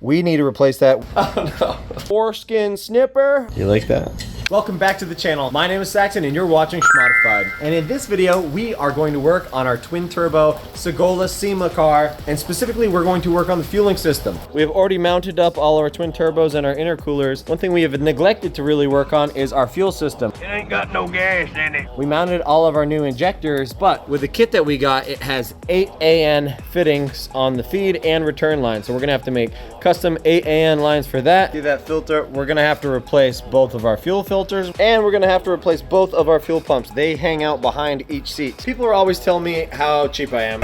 we need to replace that. Oh no. Foreskin snipper. You like that? Welcome back to the channel. My name is Saxon and you're watching Schmodified. And in this video, we are going to work on our twin turbo Sagola SEMA car. And specifically, we're going to work on the fueling system. We have already mounted up all our twin turbos and our intercoolers. One thing we have neglected to really work on is our fuel system. It ain't got no gas in it. We mounted all of our new injectors, but with the kit that we got, it has 8 AN fittings on the feed and return line. So we're gonna have to make custom 8 AN lines for that. See that filter? We're gonna have to replace both of our fuel filters, and we're gonna have to replace both of our fuel pumps. They hang out behind each seat. People are always telling me how cheap I am,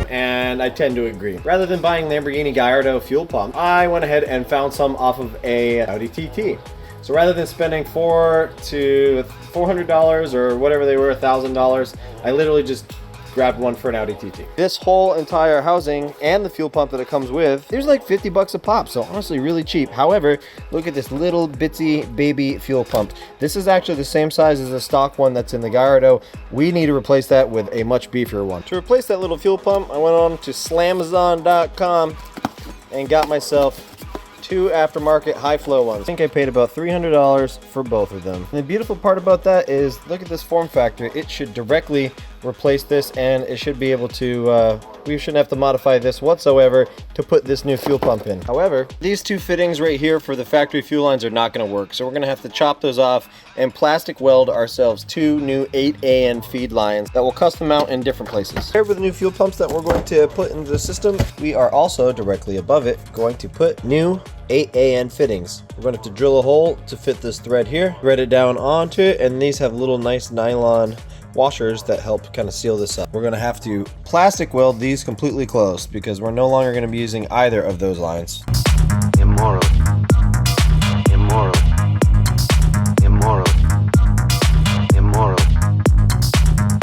and I tend to agree. Rather than buying Lamborghini Gallardo fuel pump, I went ahead and found some off of a Audi TT. So rather than spending $400 to $400 or whatever they were, $1,000, I literally just grabbed one for an Audi TT. This whole entire housing and the fuel pump that it comes with, there's like 50 bucks a pop, so honestly really cheap. However, look at this little bitsy baby fuel pump. This is actually the same size as the stock one that's in the Gallardo. We need to replace that with a much beefier one. To replace that little fuel pump, I went on to slamazon.com and got myself 2 aftermarket high flow ones. I think I paid about $300 for both of them. And the beautiful part about that is, look at this form factor. It should directly replace this, and it should be able to, we shouldn't have to modify this whatsoever to put this new fuel pump in. However, these 2 fittings right here for the factory fuel lines are not going to work. So we're going to have to chop those off and plastic weld ourselves 2 new 8 AN feed lines that will custom mount in different places. Here with the new fuel pumps that we're going to put into the system, we are also directly above it going to put new 8 AN fittings. We're going to have to drill a hole to fit this thread here, thread it down onto it, and these have little nice nylon washers that help kind of seal this up. We're going to have to plastic weld these completely closed because we're no longer going to be using either of those lines. Immoral. Immoral. Immoral. Immoral.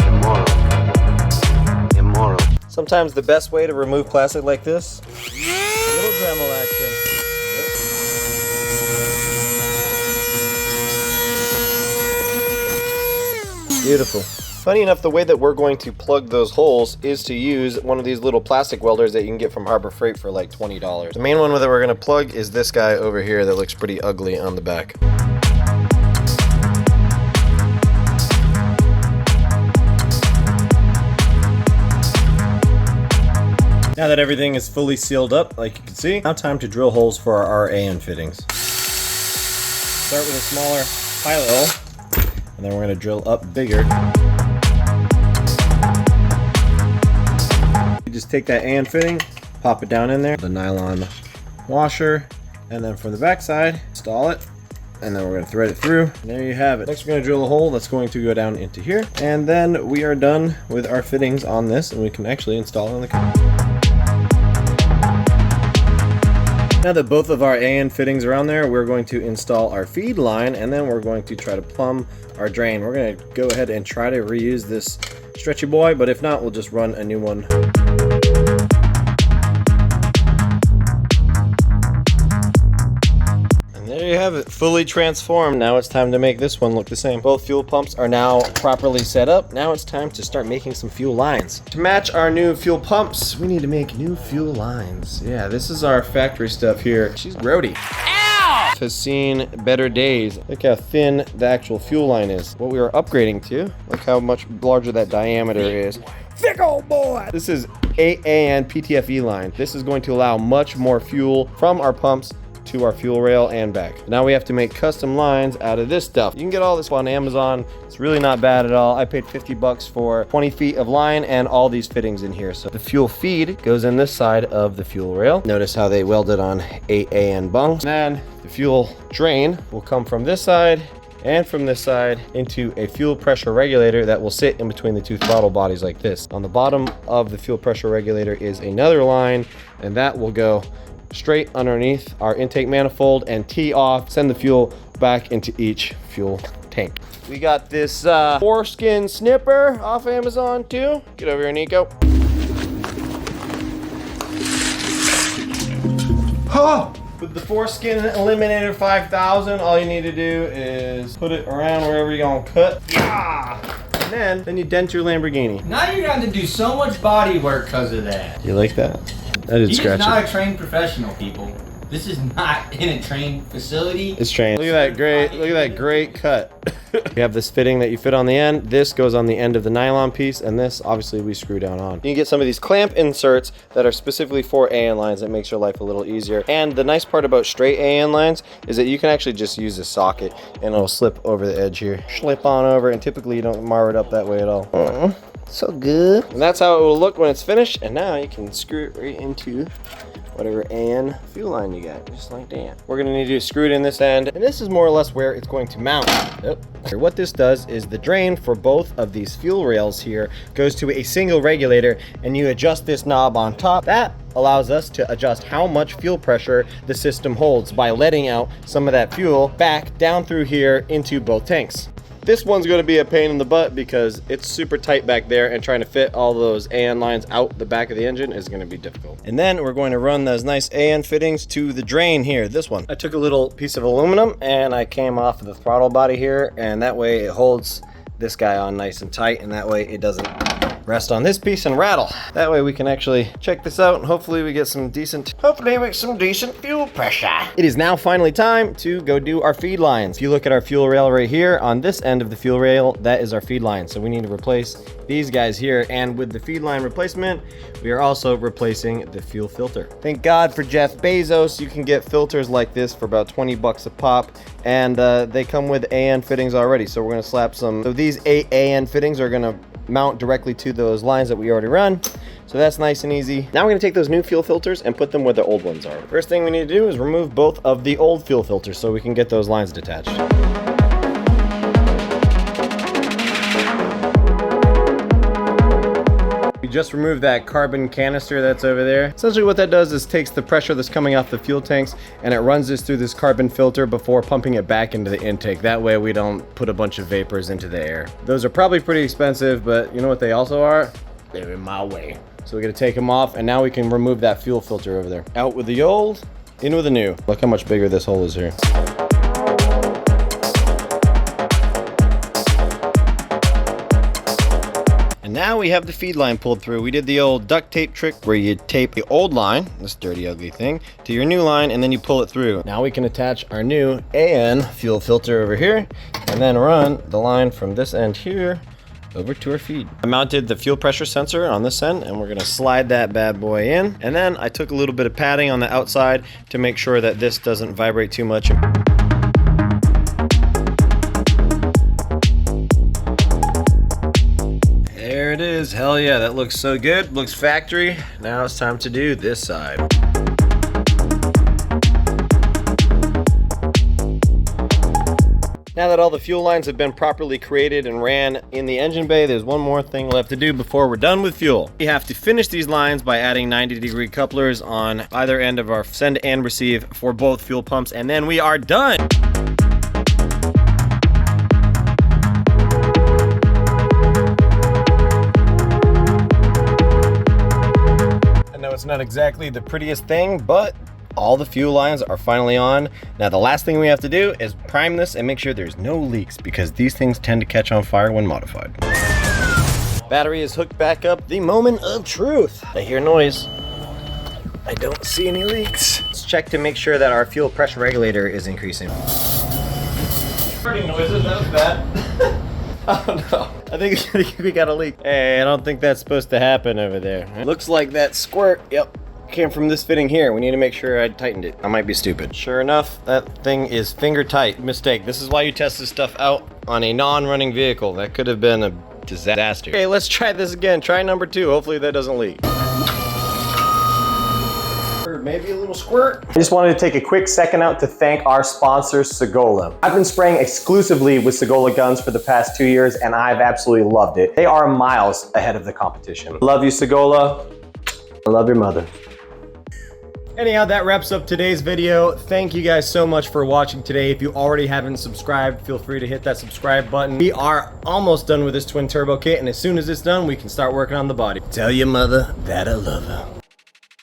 Immoral. Immoral. Sometimes the best way to remove plastic like this, little Dremel action. Beautiful. Funny enough, the way that we're going to plug those holes is to use one of these little plastic welders that you can get from Harbor Freight for like $20. The main one that we're going to plug is this guy over here that looks pretty ugly on the back. Now that everything is fully sealed up, like you can see, now time to drill holes for our AN fittings. Start with a smaller pilot hole, and then we're going to drill up bigger. You just take that AN fitting, pop it down in there, the nylon washer, and then from the back side, install it, and then we're going to thread it through. And there you have it. Next, we're going to drill a hole that's going to go down into here, and then we are done with our fittings on this, and we can actually install it on the car. Now that both of our AN fittings are on there, we're going to install our feed line, and then we're going to try to plumb our drain. We're going to go ahead and try to reuse this stretchy boy, but if not, we'll just run a new one. And there you have it, fully transformed. Now it's time to make this one look the same. Both fuel pumps are now properly set up. Now it's time to start making some fuel lines. To match our new fuel pumps, we need to make new fuel lines. Yeah, this is our factory stuff here. She's grody. Ow! Has seen better days. Look how thin the actual fuel line is. What we are upgrading to, look how much larger that diameter is. Thick old boy! This is 8 AN PTFE line. This is going to allow much more fuel from our pumps to our fuel rail and back. Now we have to make custom lines out of this stuff. You can get all this on Amazon. It's really not bad at all. I paid 50 bucks for 20 feet of line and all these fittings in here. So the fuel feed goes in this side of the fuel rail. Notice how they welded on 8 AN bungs. And then the fuel drain will come from this side and from this side into a fuel pressure regulator that will sit in between the 2 throttle bodies like this. On the bottom of the fuel pressure regulator is another line, and that will go straight underneath our intake manifold and tee off, send the fuel back into each fuel tank. We got this foreskin snipper off Amazon too. Get over here, Nico. Oh! With the foreskin eliminator 5000, all you need to do is put it around wherever you're gonna cut. Yeah! And then you dent your Lamborghini. Now you're going to do so much body work because of that. You like that? That is He's scratchy. not a trained professional, people. This is not in a trained facility. It's trained. Look at that great cut. You have this fitting that you fit on the end. This goes on the end of the nylon piece, and this obviously we screw down on. You can get some of these clamp inserts that are specifically for AN lines that makes your life a little easier. And the nice part about straight AN lines is that you can actually just use a socket and it'll slip over the edge here. Slip on over, and typically you don't mar it up that way at all. So good. And that's how it will look when it's finished. And now you can screw it right into whatever AN fuel line you got, just like that. We're gonna need to screw it in this end, and this is more or less where it's going to mount. What this does is the drain for both of these fuel rails here goes to a single regulator, and you adjust this knob on top. That allows us to adjust how much fuel pressure the system holds by letting out some of that fuel back down through here into both tanks. This one's going to be a pain in the butt because it's super tight back there, and trying to fit all those AN lines out the back of the engine is going to be difficult. And then we're going to run those nice AN fittings to the drain here, this one. I took a little piece of aluminum and I came off of the throttle body here, and that way it holds this guy on nice and tight, and that way it doesn't rest on this piece and rattle. That way we can actually check this out, and hopefully we get some decent fuel pressure. It is now finally time to go do our feed lines. If you look at our fuel rail right here, on this end of the fuel rail, that is our feed line. So we need to replace these guys here, and with the feed line replacement, we are also replacing the fuel filter. Thank God for Jeff Bezos. You can get filters like this for about 20 bucks a pop, and they come with AN fittings already. So we're gonna slap some, so these 8 AN fittings are gonna mount directly to those lines that we already run. So that's nice and easy. Now we're gonna take those new fuel filters and put them where the old ones are. First thing we need to do is remove both of the old fuel filters so we can get those lines detached. We just removed that carbon canister that's over there. Essentially what that does is takes the pressure that's coming off the fuel tanks and it runs this through this carbon filter before pumping it back into the intake. That way we don't put a bunch of vapors into the air. Those are probably pretty expensive, but you know what they also are? They're in my way. So we're gonna take them off, and now we can remove that fuel filter over there. Out with the old, in with the new. Look how much bigger this hole is here. And now we have the feed line pulled through. We did the old duct tape trick where you tape the old line, this dirty ugly thing, to your new line, and then you pull it through. Now we can attach our new AN fuel filter over here and then run the line from this end here over to our feed. I mounted the fuel pressure sensor on this end, and we're gonna slide that bad boy in. And then I took a little bit of padding on the outside to make sure that this doesn't vibrate too much. There it is. Hell yeah, that looks so good. Looks factory. Now it's time to do this side. Now that all the fuel lines have been properly created and ran in the engine bay, there's one more thing left to do before we're done with fuel. We have to finish these lines by adding 90-degree couplers on either end of our send and receive for both fuel pumps, and then we are done. I know it's not exactly the prettiest thing, but all the fuel lines are finally on. Now the last thing we have to do is prime this and make sure there's no leaks, because these things tend to catch on fire when modified. Battery is hooked back up. The moment of truth. I hear noise. I don't see any leaks. Let's check to make sure that our fuel pressure regulator is increasing. Burning noises, that was bad. Oh no, I think we got a leak. Hey, I don't think that's supposed to happen over there. Looks like that squirt, yep, came from this fitting here. We need to make sure I tightened it. I might be stupid. Sure enough, that thing is finger tight. Mistake. This is why you test this stuff out on a non-running vehicle. That could have been a disaster. Okay, let's try this again. Try number 2. Hopefully that doesn't leak. Or maybe a little squirt. I just wanted to take a quick second out to thank our sponsor, Sagola. I've been spraying exclusively with Sagola guns for the past 2 years, and I've absolutely loved it. They are miles ahead of the competition. Love you, Sagola. I love your mother. Anyhow, that wraps up today's video. Thank you guys so much for watching today. If you already haven't subscribed, feel free to hit that subscribe button. We are almost done with this twin turbo kit, and as soon as it's done, we can start working on the body. Tell your mother that I love her.